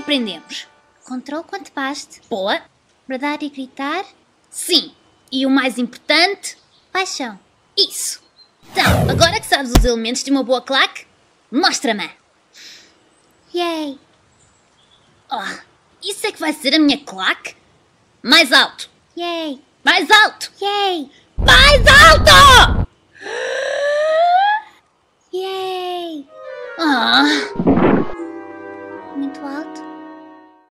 aprendemos? Controle quando baste. Boa. Bradar e gritar. Sim. E o mais importante? Paixão. Isso. Então, agora que sabes os elementos de uma boa claque, mostra-me. Yay. Oh, isso é que vai ser a minha claque? Mais alto. Yay. Mais alto. Yay. Mais alto!